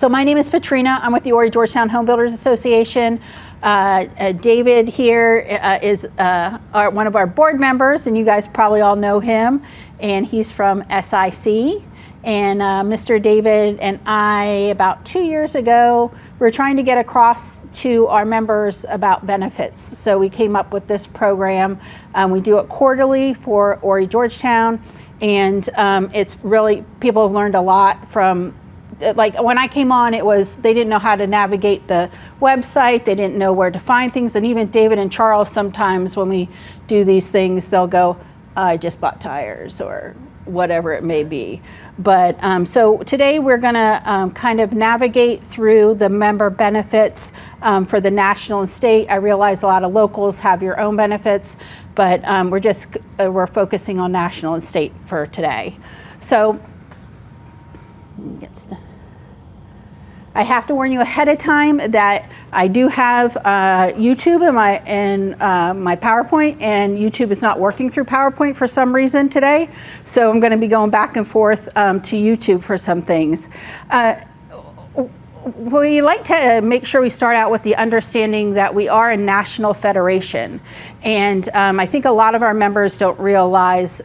So my name is Petrina. I'm with the Horry Georgetown Home Builders Association. David here is one of our board members, and you guys probably all know him, and he's from SIC. And Mr. David and I, about 2 years ago, were trying to get across to our members about benefits. So we came up with this program. We do it quarterly for Horry Georgetown, and it's really, people have learned a lot from, like when I came on, it was, they didn't know how to navigate the website, they didn't know where to find things, and even David and Charles, sometimes when we do these things, they'll go, I just bought tires, or whatever it may be. But so today we're going to kind of navigate through the member benefits for the national and state. I realize a lot of locals have your own benefits, but we're focusing on national and state for today. So I have to warn you ahead of time that I do have YouTube in my PowerPoint, and YouTube is not working through PowerPoint for some reason today. So I'm going to be going back and forth to YouTube for some things. We like to make sure we start out with the understanding that we are a national federation. And I think a lot of our members don't realize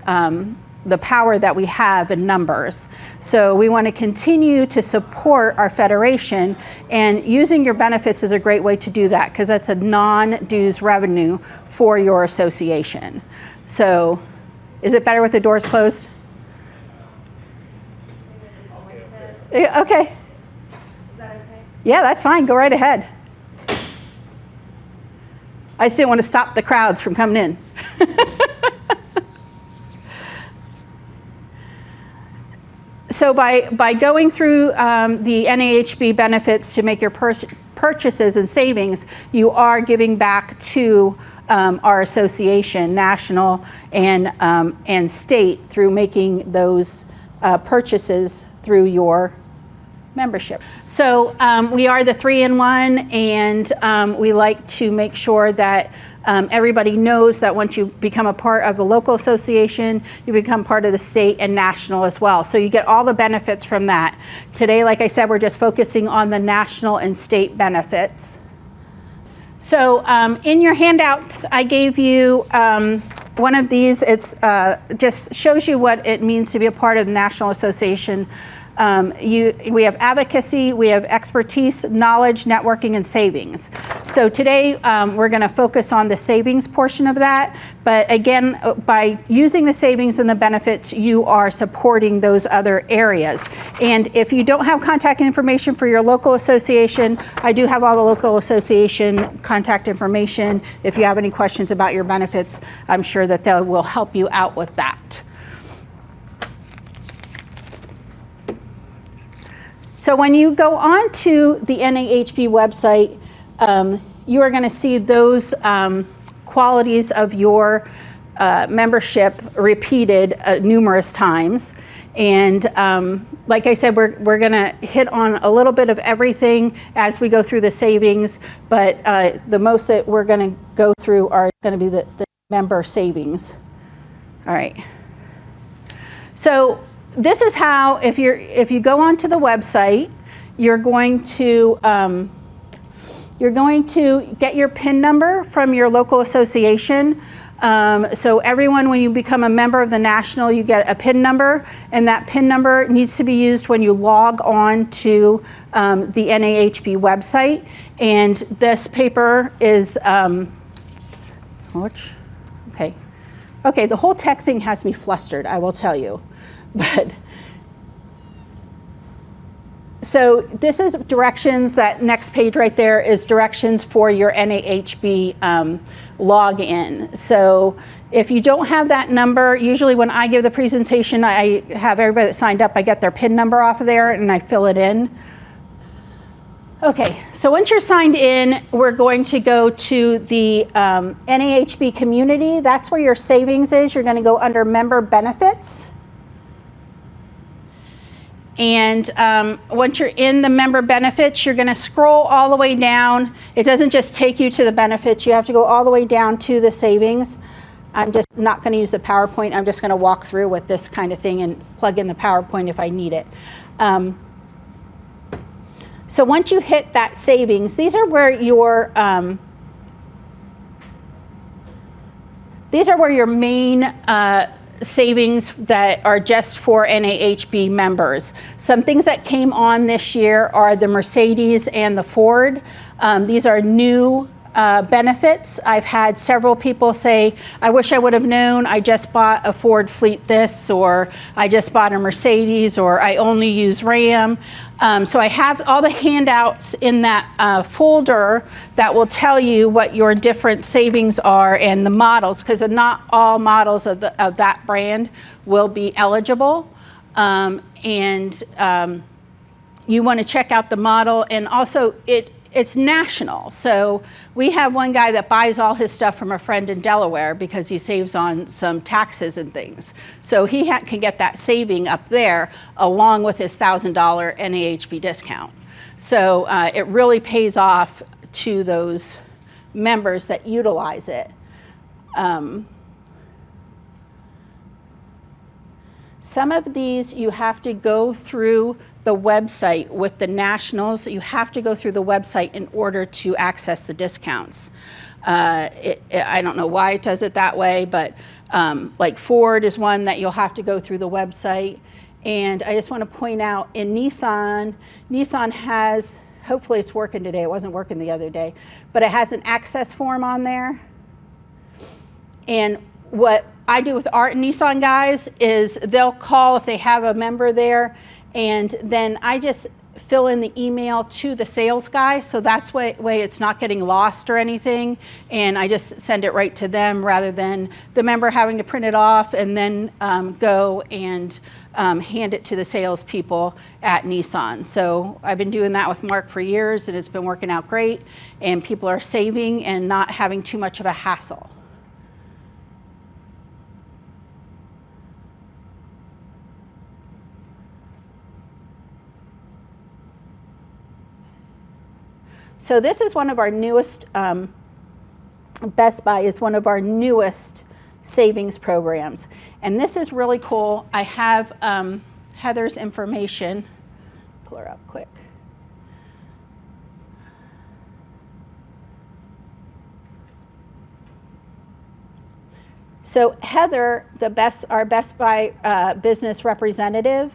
the power that we have in numbers. So we want to continue to support our federation, and using your benefits is a great way to do that, because that's a non-dues revenue for your association. So is it better with the doors closed? Okay. Is that okay? Yeah, that's fine. Go right ahead. I just didn't want to stop the crowds from coming in. So by going through the NAHB benefits to make your purchases and savings, you are giving back to our association, national and state, through making those purchases through your membership. So we are the 3-in-1, and we like to make sure that everybody knows that once you become a part of the local association, you become part of the state and national as well. So you get all the benefits from that. Today, like I said, we're just focusing on the national and state benefits. So in your handout, I gave you one of these. It's just shows you what it means to be a part of the National Association. We have advocacy, we have expertise, knowledge, networking, and savings. So today we're going to focus on the savings portion of that. But again, by using the savings and the benefits, you are supporting those other areas. And if you don't have contact information for your local association, I do have all the local association contact information. If you have any questions about your benefits, I'm sure that they will help you out with that. So when you go on to the NAHB website, you are going to see those qualities of your membership repeated numerous times. And like I said, we're going to hit on a little bit of everything as we go through the savings, but the most that we're going to go through are going to be the member savings. All right. So this is how, if you go onto the website, you're going to get your PIN number from your local association. So everyone, when you become a member of the national, you get a PIN number, and that PIN number needs to be used when you log on to the NAHB website. And this paper is okay. The whole tech thing has me flustered, I will tell you. But so this is directions. That next page right there is directions for your NAHB login. So if you don't have that number, usually when I give the presentation, I have everybody that signed up, I get their PIN number off of there and I fill it in. Okay, so once you're signed in, we're going to go to the NAHB community. That's where your savings is. You're going to go under member benefits. And once you're in the member benefits, you're going to scroll all the way down. It doesn't just take you to the benefits. You have to go all the way down to the savings. I'm just not going to use the PowerPoint. I'm just going to walk through with this kind of thing and plug in the PowerPoint if I need it. So once you hit that savings, these are where your main savings that are just for NAHB members. Some things that came on this year are the Mercedes and the Ford. These are new benefits. I've had several people say, I wish I would have known, I just bought a Ford Fleet this, or I just bought a Mercedes, or I only use RAM. So I have all the handouts in that folder that will tell you what your different savings are and the models, because not all models of that brand will be eligible. You want to check out the model, and also it's national. So we have one guy that buys all his stuff from a friend in Delaware because he saves on some taxes and things. So he can get that saving up there along with his $1,000 NAHB discount. So it really pays off to those members that utilize it. Some of these you have to go through the website with the nationals. You have to go through the website in order to access the discounts. I don't know why it does it that way, but like Ford is one that you'll have to go through the website. And I just want to point out in Nissan has, hopefully it's working today, it wasn't working the other day, but it has an access form on there. And what I do with Art and Nissan guys is they'll call if they have a member there, and then I just fill in the email to the sales guy, so that's way it's not getting lost or anything, and I just send it right to them rather than the member having to print it off and then go and hand it to the salespeople at Nissan. So I've been doing that with Mark for years, and it's been working out great, and people are saving and not having too much of a hassle. So this is one of our newest, Best Buy is one of our newest savings programs. And this is really cool. I have Heather's information. Pull her up quick. So Heather, our Best Buy business representative,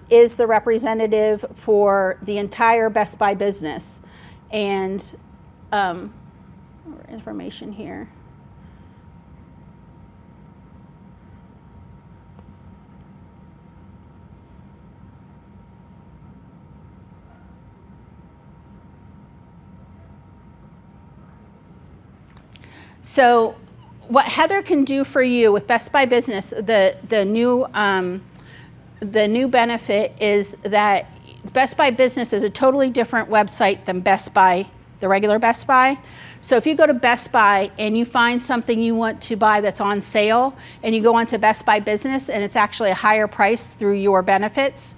is the representative for the entire Best Buy business. And information here. So what Heather can do for you with Best Buy Business, the new benefit is that Best Buy Business is a totally different website than Best Buy, the regular Best Buy. So if you go to Best Buy and you find something you want to buy that's on sale, and you go onto Best Buy Business and it's actually a higher price through your benefits,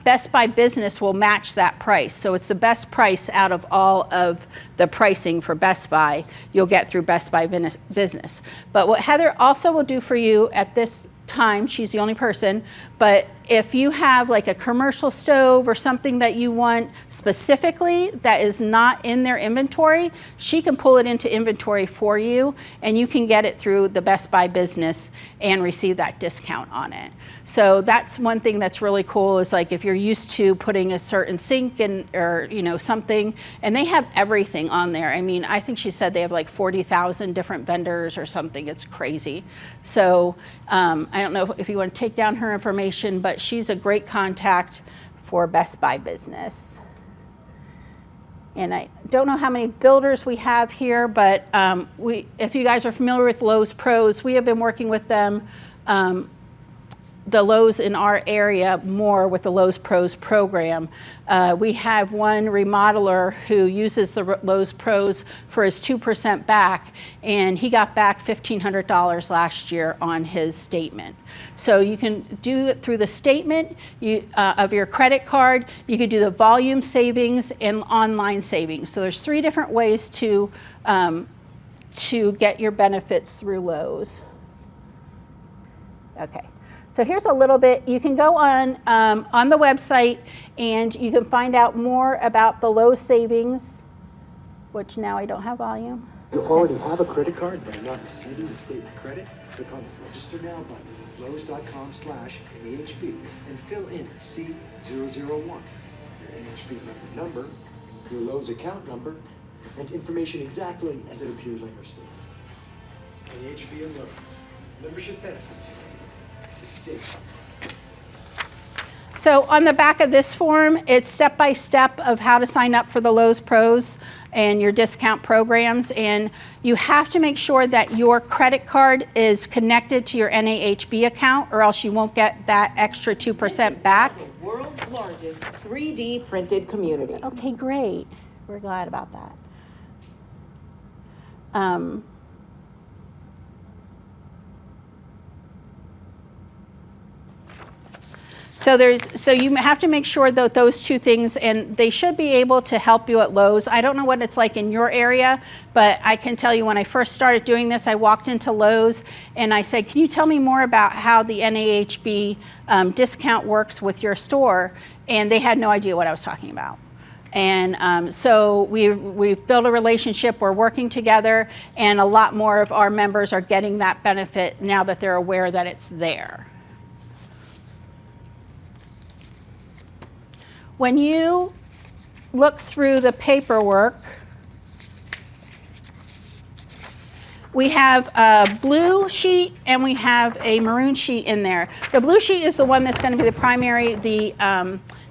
Best Buy Business will match that price. So it's the best price out of all of the pricing for Best Buy you'll get through Best Buy Business. But what Heather also will do for you at this time, she's the only person, but if you have like a commercial stove or something that you want specifically that is not in their inventory, she can pull it into inventory for you, and you can get it through the Best Buy Business and receive that discount on it. So that's one thing that's really cool, is like if you're used to putting a certain sink in, or something, and they have everything on there. I mean, I think she said they have like 40,000 different vendors or something. It's crazy. So I don't know if you want to take down her information, but she's a great contact for Best Buy Business. And I don't know how many builders we have here, but if you guys are familiar with Lowe's Pros, we have been working with them, the Lowe's in our area, more with the Lowe's Pros program. We have one remodeler who uses the Lowe's Pros for his 2% back, and he got back $1,500 last year on his statement. So you can do it through the statement of your credit card. You could do the volume savings and online savings. So there's 3 different ways to get your benefits through Lowe's. Okay. So here's a little bit. You can go on the website and you can find out more about the Lowe's savings, which now I don't have volume. You already have a credit card but are not receiving the statement of credit? Click on the Register Now button at lowes.com/NAHB and fill in C001, your NHB member number, your Lowe's account number, and information exactly as it appears on your statement. NAHB and Lowe's. Membership benefits to save. So on the back of this form, it's step-by-step of how to sign up for the Lowe's Pros and your discount programs. And you have to make sure that your credit card is connected to your NAHB account, or else you won't get that extra 2% back. The world's largest 3D printed community. Okay, great. We're glad about that. So you have to make sure that those two things, and they should be able to help you at Lowe's. I don't know what it's like in your area, but I can tell you when I first started doing this, I walked into Lowe's and I said, can you tell me more about how the NAHB discount works with your store? And they had no idea what I was talking about. And so we've built a relationship, we're working together, and a lot more of our members are getting that benefit now that they're aware that it's there. When you look through the paperwork, we have a blue sheet and we have a maroon sheet in there. The blue sheet is the one that's going to be the primary,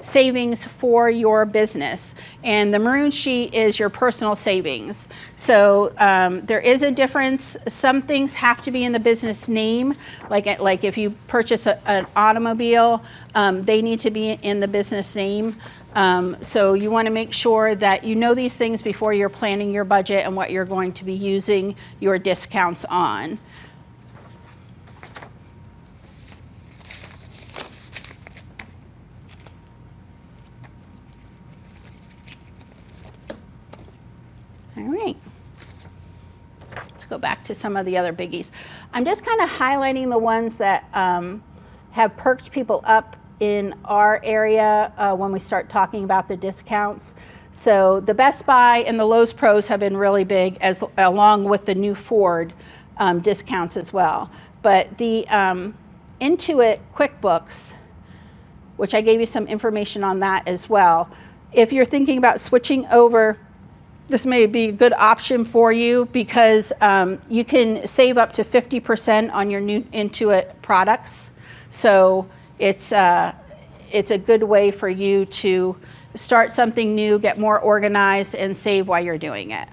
savings for your business, and the maroon sheet is your personal savings. So there is a difference. Some things have to be in the business name, like if you purchase an automobile, they need to be in the business name. So you want to make sure that you know these things before you're planning your budget and what you're going to be using your discounts on. All right, let's go back to some of the other biggies. I'm just kind of highlighting the ones that have perked people up in our area when we start talking about the discounts. So the Best Buy and the Lowe's Pros have been really big, along with the new Ford discounts as well. But the Intuit QuickBooks, which I gave you some information on that as well. If you're thinking about switching over, this may be a good option for you because you can save up to 50% on your new Intuit products. So it's a good way for you to start something new, get more organized, and save while you're doing it.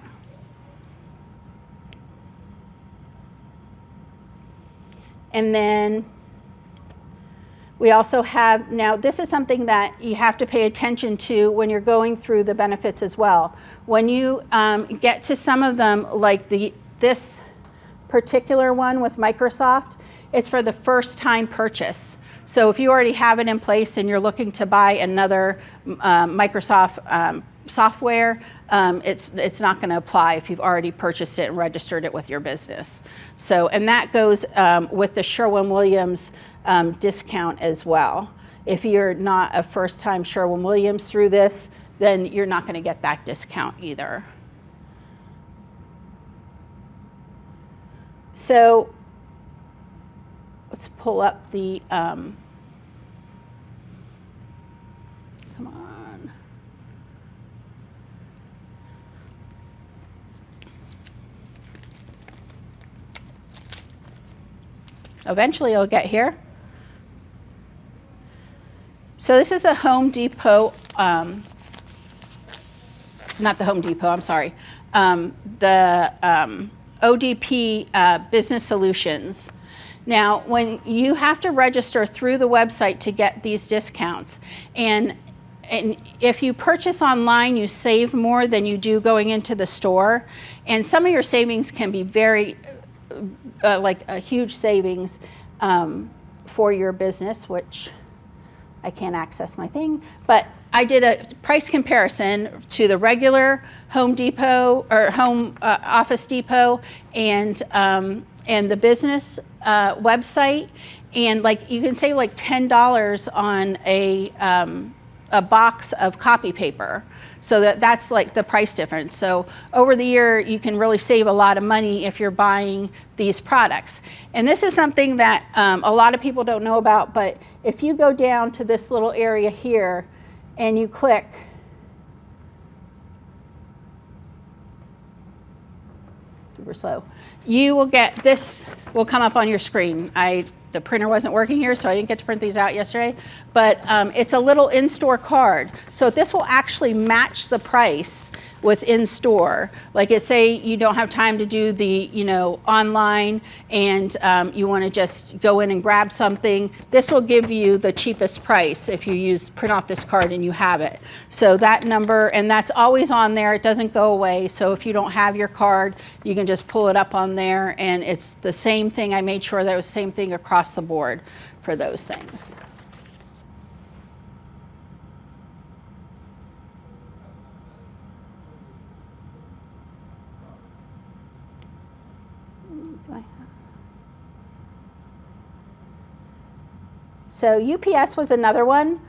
And then we also have, now this is something that you have to pay attention to when you're going through the benefits as well. When you get to some of them, like this particular one with Microsoft, it's for the first time purchase. So if you already have it in place and you're looking to buy another Microsoft software, it's not going to apply if you've already purchased it and registered it with your business. So, and that goes with the Sherwin-Williams discount as well. If you're not a first-time Sherwin-Williams through this, then you're not going to get that discount either. So let's pull up the, come on. Eventually it'll get here. So this is a Home Depot, not the Home Depot, I'm sorry, the ODP Business Solutions. Now, when you have to register through the website to get these discounts, and if you purchase online, you save more than you do going into the store, and some of your savings can be very, like a huge savings for your business, which I can't access my thing, but I did a price comparison to the regular Home Depot or Home Office Depot and the business website, And like you can save like $10 on a box of copy paper. So that's like the price difference. So over the year, you can really save a lot of money if you're buying these products. And this is something that a lot of people don't know about, but if you go down to this little area here and you click, super slow, you will get, this will come up on your screen. The printer wasn't working here, so I didn't get to print these out yesterday, but it's a little in-store card. So this will actually match the price with in-store. Like say you don't have time to do the, online and you want to just go in and grab something, this will give you the cheapest price if you print off this card and you have it. So that number, and that's always on there, it doesn't go away. So if you don't have your card, you can just pull it up on there, and it's the same thing. I made sure that it was the same thing across the board for those things. So UPS was another one,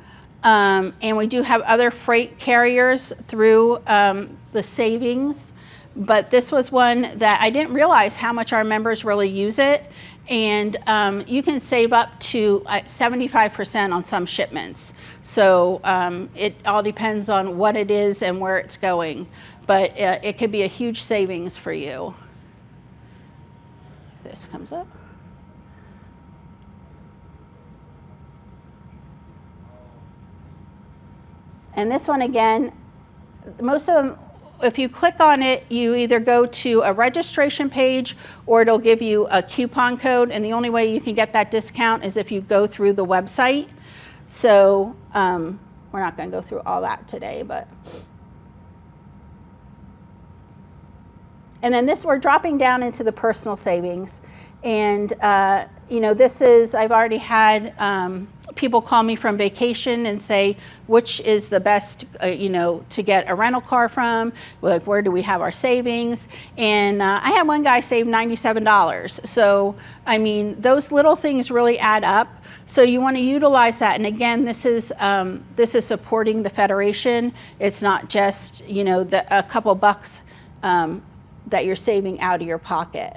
and we do have other freight carriers through the savings, but this was one that I didn't realize how much our members really use it, and you can save up to 75% on some shipments. So it all depends on what it is and where it's going, but it could be a huge savings for you. This comes up. And this one again, most of them, if you click on it, you either go to a registration page or it'll give you a coupon code, and the only way you can get that discount is if you go through the website. So we're not going to go through all that today, but. And then we're dropping down into the personal savings. And, this is, I've already had people call me from vacation and say, which is the best, to get a rental car from? Like, where do we have our savings? And I had one guy save $97. So, I mean, those little things really add up. So you want to utilize that. And again, this is supporting the Federation. It's not just, a couple bucks that you're saving out of your pocket.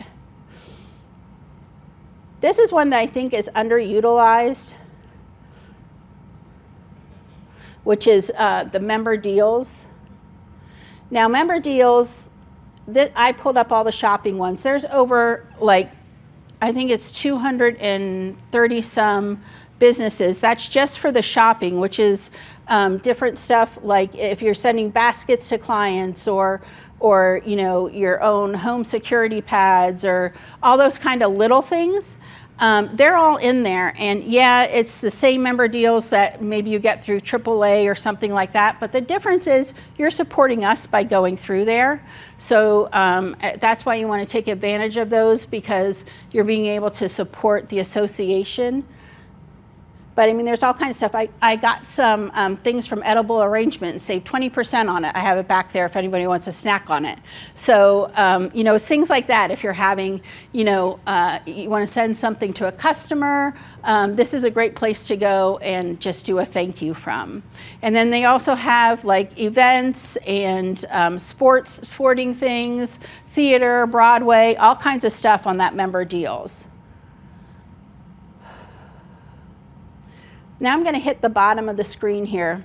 This is one that I think is underutilized, which is the member deals. Now, member deals, I pulled up all the shopping ones. There's over, I think it's 230 some businesses. That's just for the shopping, which is different stuff, like if you're sending baskets to clients or your own home security pads or all those kind of little things. They're all in there, and yeah, it's the same member deals that maybe you get through AAA or something like that, but the difference is you're supporting us by going through there. So that's why you want to take advantage of those, because you're being able to support the association. But I mean, there's all kinds of stuff. I got some things from Edible Arrangement and saved 20% on it. I have it back there if anybody wants a snack on it. So, things like that. If you're having, you want to send something to a customer, this is a great place to go and just do a thank you from. And then they also have like events and sporting things, theater, Broadway, all kinds of stuff on that member deals. Now I'm going to hit the bottom of the screen here,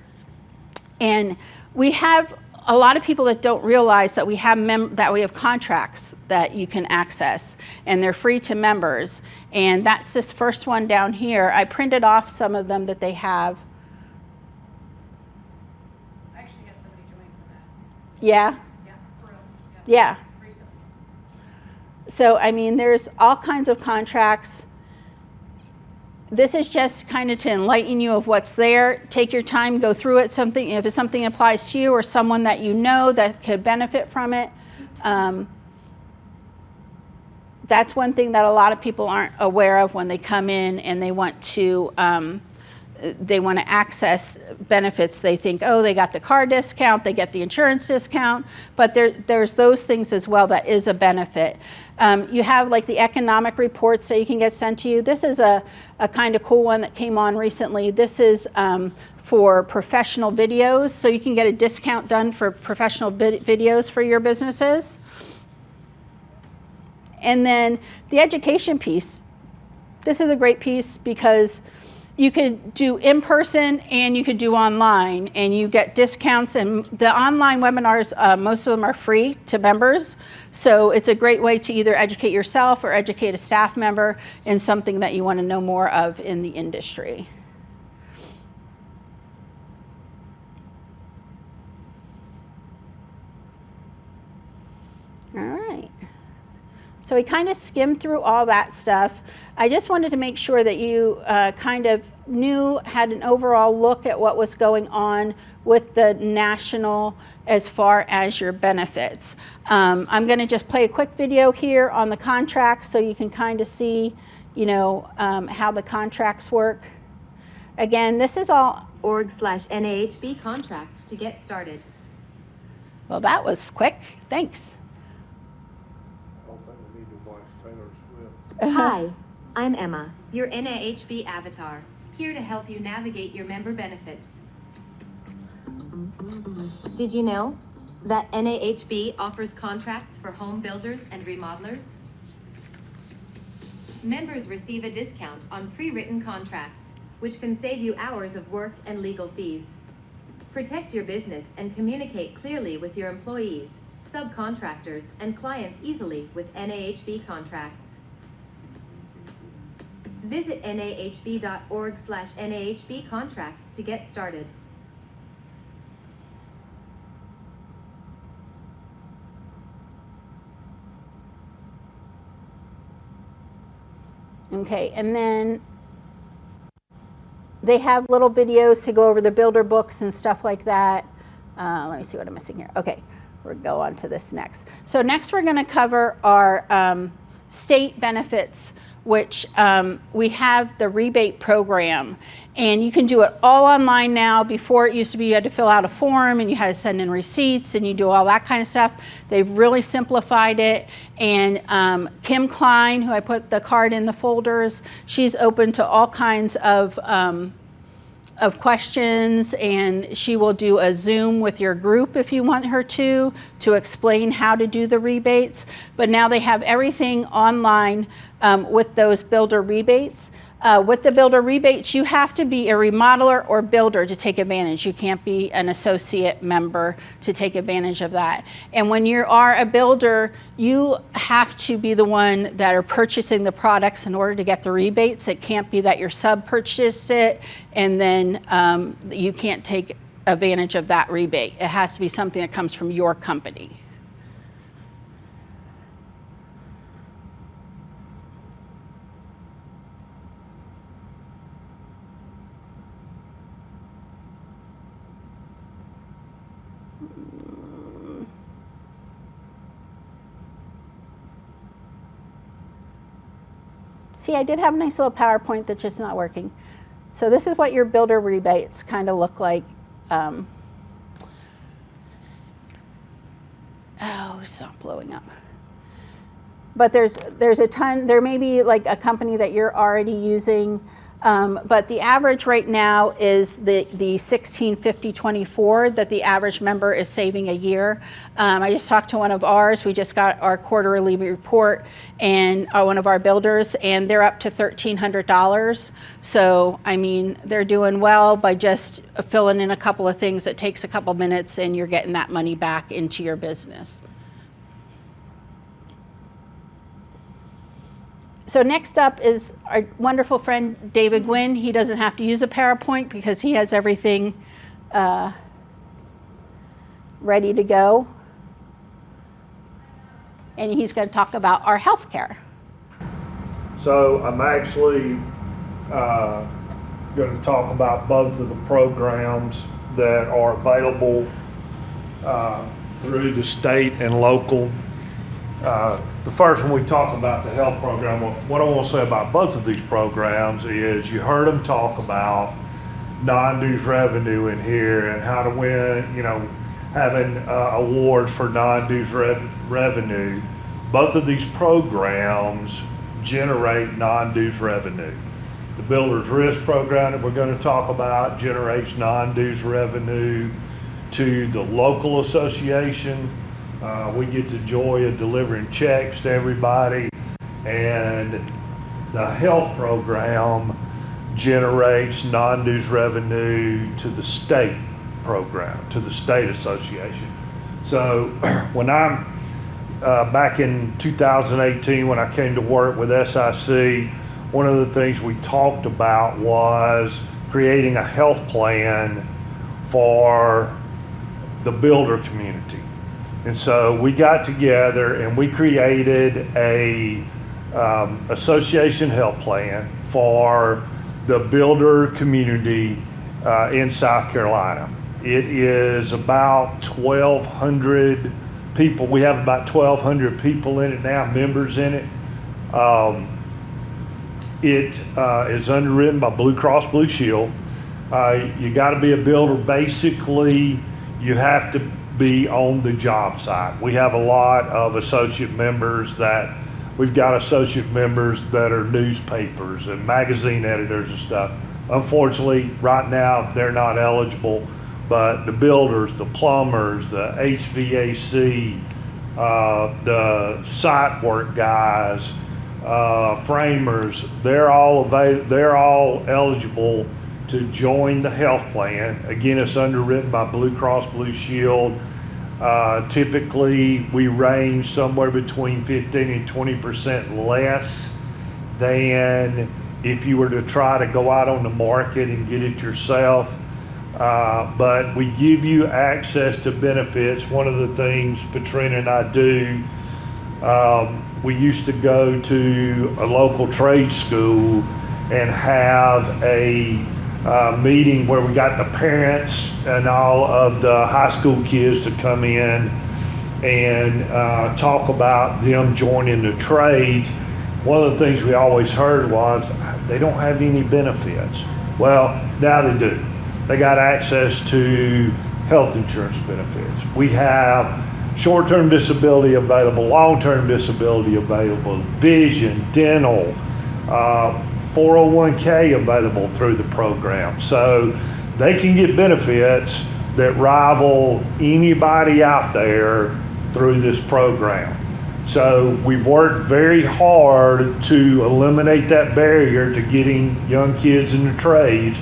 and we have a lot of people that don't realize that we have contracts that you can access, and they're free to members. And that's this first one down here. I printed off some of them that they have. I actually had somebody join for that. Yeah. Yeah, for real. Yeah. Recently. So I mean, there's all kinds of contracts. This is just kind of to enlighten you of what's there. Take your time, go through it. If it's something that applies to you or someone that you know that could benefit from it. That's one thing that a lot of people aren't aware of when they come in and they want to they want to access benefits. They think, oh, they got the car discount, they get the insurance discount, but there's those things as well that is a benefit. You have like the economic reports that you can get sent to you. This is a kind of cool one that came on recently. This is for professional videos, so you can get a discount done for professional videos for your businesses. And then the education piece. This is a great piece because you could do in person and you could do online, and you get discounts. And the online webinars, most of them are free to members. So it's a great way to either educate yourself or educate a staff member in something that you want to know more of in the industry. All right. So we kind of skimmed through all that stuff. I just wanted to make sure that you kind of had an overall look at what was going on with the national as far as your benefits. I'm going to just play a quick video here on the contracts so you can kind of see, how the contracts work. Again, this is all org/NAHB contracts to get started. Well, that was quick. Thanks. Hi, I'm Emma, your NAHB avatar, here to help you navigate your member benefits. Did you know that NAHB offers contracts for home builders and remodelers? Members receive a discount on pre-written contracts, which can save you hours of work and legal fees. Protect your business and communicate clearly with your employees, subcontractors, and clients easily with NAHB contracts. Visit nahb.org/NAHB contracts to get started. Okay, and then they have little videos to go over the builder books and stuff like that. Let me see what I'm missing here. Okay, we'll go on to this next. So next we're going to cover our state benefits, which we have the rebate program, and you can do it all online now. Before, it used to be you had to fill out a form and you had to send in receipts and you do all that kind of stuff. They've really simplified it, and Kim Klein, who I put the card in the folders, she's open to all kinds of questions, and she will do a Zoom with your group if you want her to explain how to do the rebates. But now they have everything online with those builder rebates. With the builder rebates, you have to be a remodeler or builder to take advantage. You can't be an associate member to take advantage of that. And when you are a builder, you have to be the one that are purchasing the products in order to get the rebates. It can't be that your sub purchased it and then you can't take advantage of that rebate. It has to be something that comes from your company. See, I did have a nice little PowerPoint that's just not working. So this is what your builder rebates kind of look like. Oh, it's not blowing up. But there's a ton. There may be like a company that you're already using, but the average right now is the $1650.24 that the average member is saving a year. I just talked to one of ours. We just got our quarterly report, and one of our builders, and they're up to $1,300. So I mean, they're doing well by just filling in a couple of things. It takes a couple minutes, and you're getting that money back into your business. So next up is our wonderful friend David Gwynn. He doesn't have to use a PowerPoint because he has everything ready to go. And he's going to talk about our health care. So I'm actually going to talk about both of the programs that are available through the state and local. The first, when we talk about the health program, what I want to say about both of these programs is you heard them talk about non-dues revenue in here and how to win, having awards for non-dues revenue. Both of these programs generate non-dues revenue. The Builder's Risk program that we're going to talk about generates non-dues revenue to the local association. We get the joy of delivering checks to everybody, and the health program generates non-dues revenue to the state program, to the state association. So when I'm back in 2018, when I came to work with SIC, one of the things we talked about was creating a health plan for the builder community. And so we got together and we created a association health plan for the builder community in South Carolina. It is about 1,200 people. We have about 1,200 people in it now, members in it. It is underwritten by Blue Cross Blue Shield. You got to be a builder. Basically, you have to be on the job site. We have a lot of associate members that we've got associate members that are newspapers and magazine editors and stuff. Unfortunately, right now they're not eligible, but the builders, the plumbers, the HVAC, the site work guys, framers, they're all eligible to join the health plan. Again, it's underwritten by Blue Cross Blue Shield. Typically, we range somewhere between 15 and 20% less than if you were to try to go out on the market and get it yourself. But we give you access to benefits. One of the things Petrina and I do, we used to go to a local trade school and have a meeting where we got the parents and all of the high school kids to come in and talk about them joining the trades. One of the things we always heard was they don't have any benefits. Well, now they do. They got access to health insurance benefits. We have short-term disability available, long-term disability available, vision, dental, 401k available through the program. So they can get benefits that rival anybody out there through this program. So we've worked very hard to eliminate that barrier to getting young kids in the trades,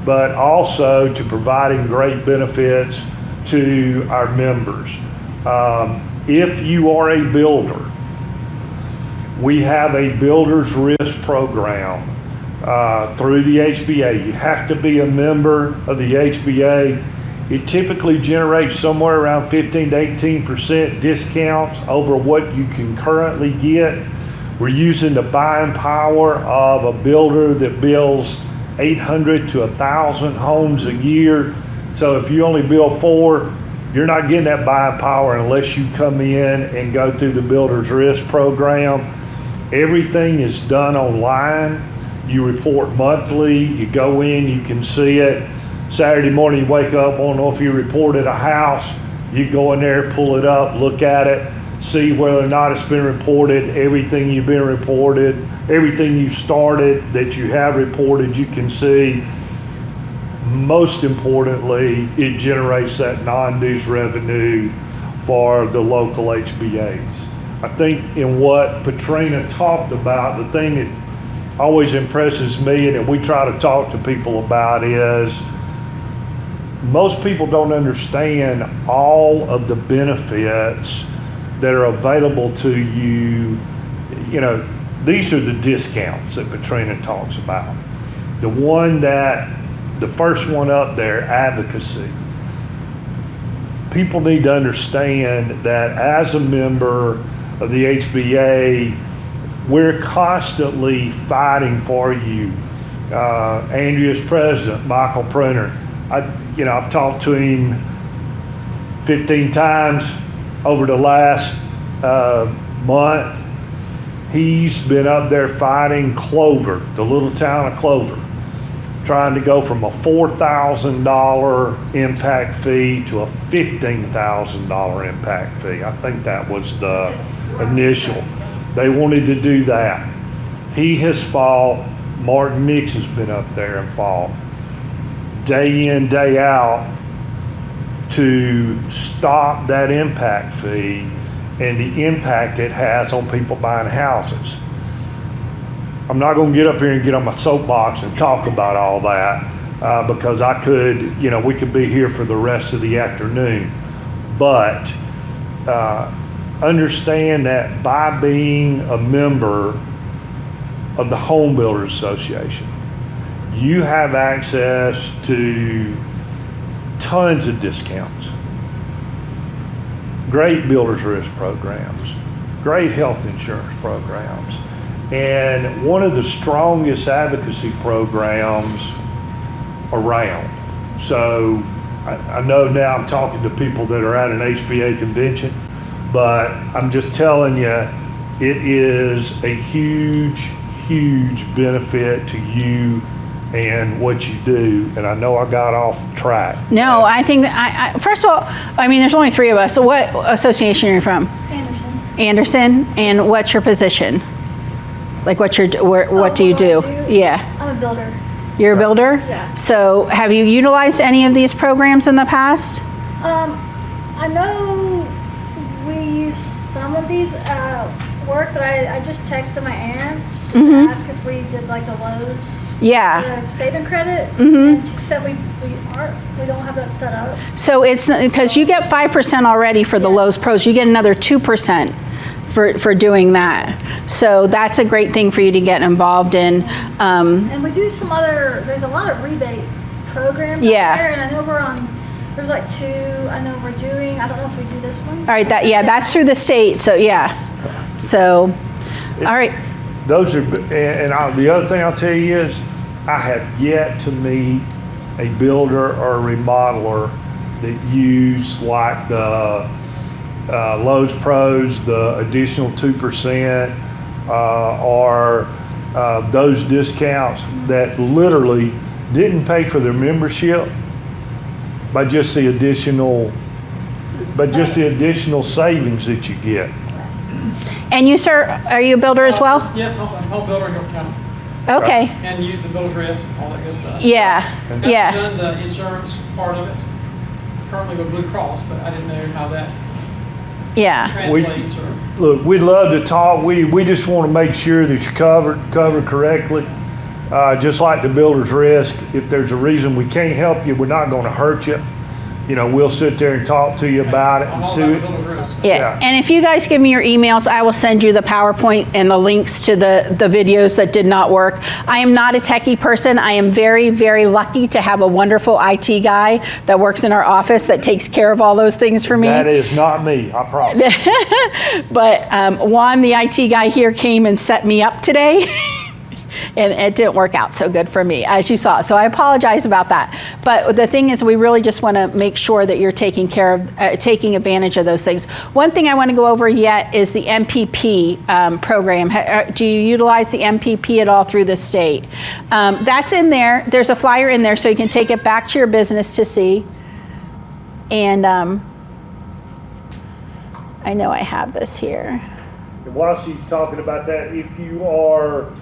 but also to providing great benefits to our members. If you are a builder, we have a builder's risk program through the HBA. You have to be a member of the HBA. It typically generates somewhere around 15 to 18% discounts over what you can currently get. We're using the buying power of a builder that builds 800 to 1,000 homes a year. So if you only build 4, you're not getting that buying power unless you come in and go through the Builder's Risk program. Everything is done online. You report monthly. You go in, you can see it. Saturday morning, you wake up, want to know if you reported a house. You go in there, pull it up, look at it, see whether or not it's been reported. Everything you've been reported, everything you started that you have reported, you can see. Most importantly, it generates that non-dues revenue for the local HBAs. I think in what Petrina talked about, the thing that always impresses me and that we try to talk to people about is most people don't understand all of the benefits that are available to you. You know, these are the discounts that Petrina talks about. The first one up there, advocacy. People need to understand that as a member of the HBA, we're constantly fighting for you. Andrea's president, Michael Pruner. I've talked to him 15 times over the last month. He's been up there fighting Clover, the little town of Clover, trying to go from a $4,000 impact fee to a $15,000 impact fee. I think that was the initial. They wanted to do that. He has fought, Martin Nix has been up there and fought day in, day out to stop that impact fee and the impact it has on people buying houses. I'm not going to get up here and get on my soapbox and talk about all that because I could, we could be here for the rest of the afternoon. But understand that by being a member of the Home Builders Association, you have access to tons of discounts, great builder's risk programs, great health insurance programs, and one of the strongest advocacy programs around. So I know now I'm talking to people that are at an HBA convention, but I'm just telling you, it is a huge, huge benefit to you and what you do. And I know I got off track. No, I think that first of all, there's only three of us. So what association are you from? Anderson. And what's your position? Like what do you do? Yeah. I'm a builder. You're a builder? Yeah. So have you utilized any of these programs in the past? I know we use some of these work, but I just texted my aunt to ask if we did like the Lowe's Yeah. statement credit, and she said we don't have that set up. So it's because you get 5% already for the Lowe's Pros. You get another 2% for doing that. So that's a great thing for you to get involved in. And we do some other. There's a lot of rebate programs out there, and I know we're on. There's like two. I know we're doing. I don't know if we do this one. All right. That's through the state. So yeah. So, all right. Those are, the other thing I'll tell you is, I have yet to meet a builder or a remodeler that use like the Lowe's Pros, the additional 2%, or those discounts that literally didn't pay for their membership by just the additional savings that you get. And you, sir, are you a builder as well? Yes, I'm a home builder in Gulf County. Okay. And use the builder's risk, all that good stuff. Yeah. I've Yeah. done the insurance part of it, currently with Blue Cross, but I didn't know how that Yeah. translates or. Look, we'd love to talk. We just want to make sure that you're covered correctly. Just like the builder's risk, if there's a reason we can't help you, we're not going to hurt you. We'll sit there and talk to you about it I'm and all see about it. the builder's risk. Yeah. And if you guys give me your emails, I will send you the PowerPoint and the links to the videos that did not work. I am not a techie person. I am very, very lucky to have a wonderful IT guy that works in our office that takes care of all those things for me. That is not me, I promise. But Juan, the IT guy here, came and set me up today. And it didn't work out so good for me, as you saw. So I apologize about that. But the thing is, we really just want to make sure that you're taking advantage of those things. One thing I want to go over yet is the MPP program. Do you utilize the MPP at all through the state? That's in there. There's a flyer in there so you can take it back to your business to see. And I know I have this here. And while she's talking about that, if you are,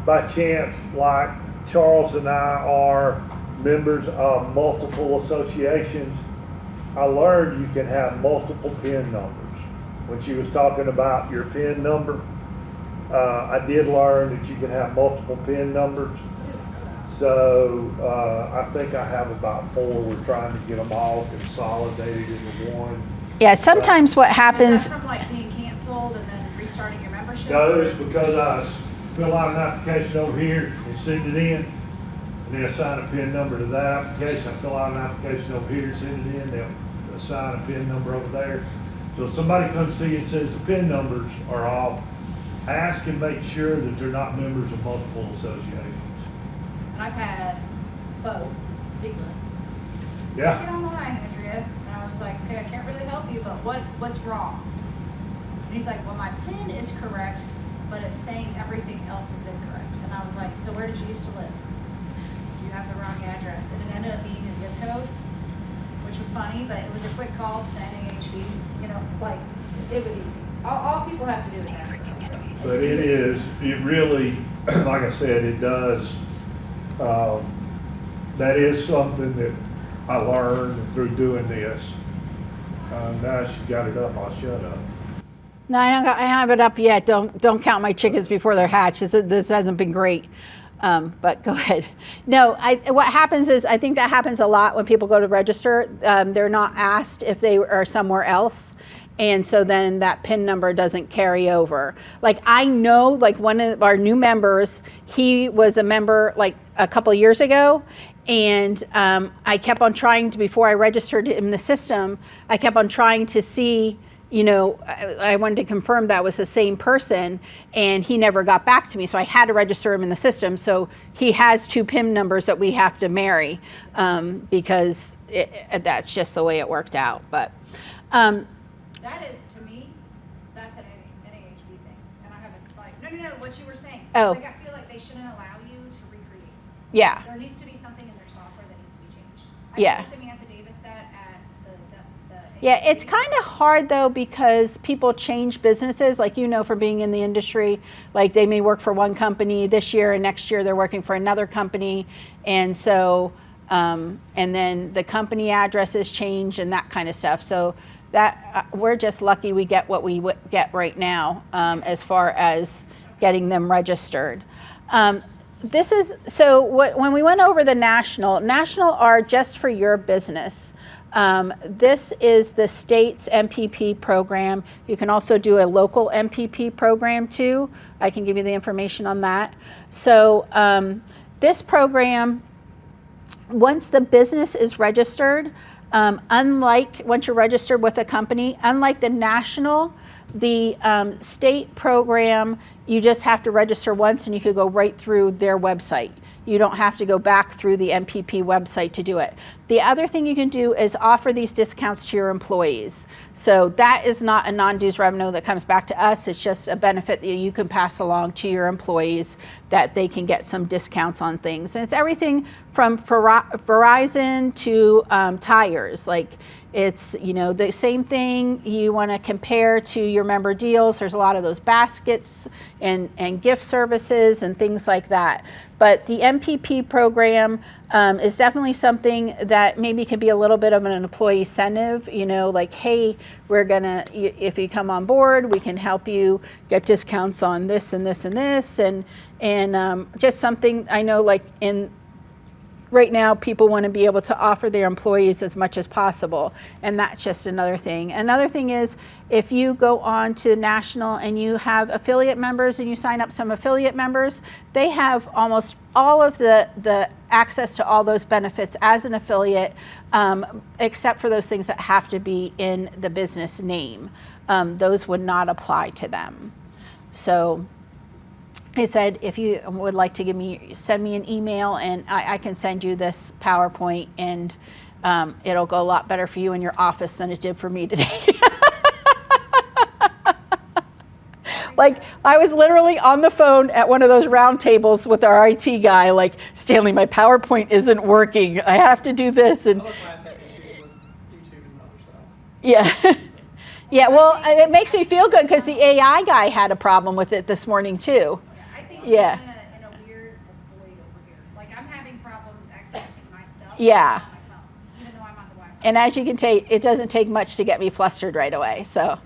by chance, like Charles and I are members of multiple associations, I learned you can have multiple PIN numbers. When she was talking about your PIN number, I did learn that you can have multiple PIN numbers. So I think I have about 4. We're trying to get them all consolidated into one. Yeah, sometimes what happens. Is that from like being canceled and then restarting your membership? No, it's because I fill out an application over here and send it in, and they assign a PIN number to that application. I fill out an application over here, send it in, they'll assign a PIN number over there. So if somebody comes to you and says the PIN numbers are off, ask and make sure that they're not members of multiple associations. And I've had both, Ziegler. Take it Yeah, online, Andrea. And I was like, okay, I can't really help you, but what's wrong? And he's like, well, my PIN is correct, but it's saying everything else is incorrect. And I was like, so where did you used to live? Do you have the wrong address, and it ended up being a zip code, which was funny, but it was a quick call to the NAHB, you know, like, it was easy. All people have to do is ask. But it really, like I said, it does, that is something that I learned through doing this. Now she's got it up, I'll shut up. No, I have it up yet. Don't count my chickens before they're hatched. This hasn't been great. But go ahead. No, what happens is, I think that happens a lot when people go to register. They're not asked if they are somewhere else. And so then that PIN number doesn't carry over. Like, I know, like, one of our new members, he was a member like a couple of years ago. And I kept on trying to, before I registered in the system, I kept on trying to see, you know, I wanted to confirm that was the same person, and he never got back to me. So I had to register him in the system. So he has 2 PIN numbers that we have to marry, because that's just the way it worked out. But That is, to me, that's an NAHB thing. And I haven't, like, no, what you were saying. Oh. Like, I feel like they shouldn't allow you to recreate. yeah. There needs to be something in their software that needs to be changed. Yeah. I Samantha Davis that at the Yeah, it's AHB. kind of hard though, because people change businesses, like, you know, from being in the industry, like they may work for one company this year and next year they're working for another company. And so, and then the company addresses change and that kind of stuff. So that we're just lucky we get what we get right now, as far as getting them registered. This is, so when we went over the national are just for your business. This is the state's MPP program. You can also do a local MPP program too. I can give you the information on that. So this program, once the business is registered, unlike once you're registered with a company, unlike the national, the state program, you just have to register once and you could go right through their website. You don't have to go back through the MPP website to do it. The other thing you can do is offer these discounts to your employees. So that is not a non-dues revenue that comes back to us. It's just a benefit that you can pass along to your employees, that they can get some discounts on things. And it's everything from Verizon to tires. Like, it's, you know, the same thing you want to compare to your member deals. There's a lot of those baskets and gift services and things like that. But the MPP program is definitely something that maybe can be a little bit of an employee incentive, you know, like, hey, we're gonna, if you come on board, we can help you get discounts on this and this and this, and just something. I know, like, in right now, people want to be able to offer their employees as much as possible, and that's just another thing. Another thing is, if you go on to national and you have affiliate members and you sign up some affiliate members, they have almost all of the access to all those benefits as an affiliate, except for those things that have to be in the business name. Those would not apply to them. So he said, if you would like to send me an email, and I can send you this PowerPoint, and it'll go a lot better for you in your office than it did for me today. Like, I was literally on the phone at one of those round tables with our IT guy, like, Stanley, my PowerPoint isn't working. I have to do this. And I look last at issue with YouTube and other stuff. yeah. Yeah, well, it makes me feel good because the AI guy had a problem with it this morning too. I think Yeah. I'm in a weird void over here. Like, I'm having problems accessing my stuff. Yeah. On my phone, even though I'm on the Wi-Fi. And as you can take, it doesn't take much to get me flustered right away. So,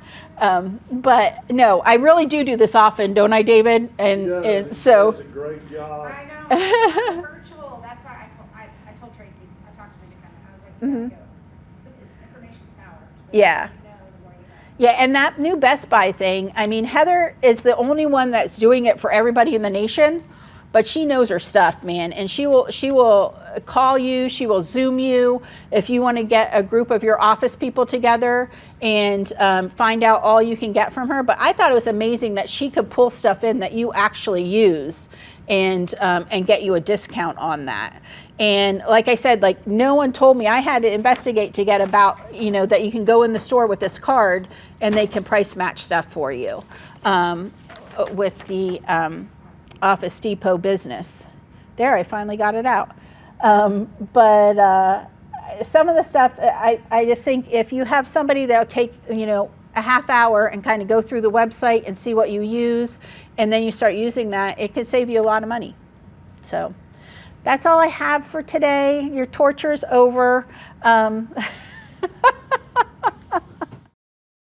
but no, I really do this often, don't I, David? And so. Does a great job. I know. Virtual. That's why I told Tracy. I talked to him independent. I was like, we gotta go. Information's power. So Yeah. the more you know, the more you know. Yeah, and that new Best Buy thing, I mean, Heather is the only one that's doing it for everybody in the nation, but she knows her stuff, man. And she will call you, she will Zoom you if you want to get a group of your office people together and find out all you can get from her. But I thought it was amazing that she could pull stuff in that you actually use and get you a discount on that. And like I said, like, no one told me. I had to investigate to get about, you know, that you can go in the store with this card and they can price match stuff for you with the Office Depot business. There, I finally got it out. But some of the stuff, I just think if you have somebody that'll take, a half hour and kind of go through the website and see what you use, and then you start using that, it can save you a lot of money. So that's all I have for today. Your torture's over.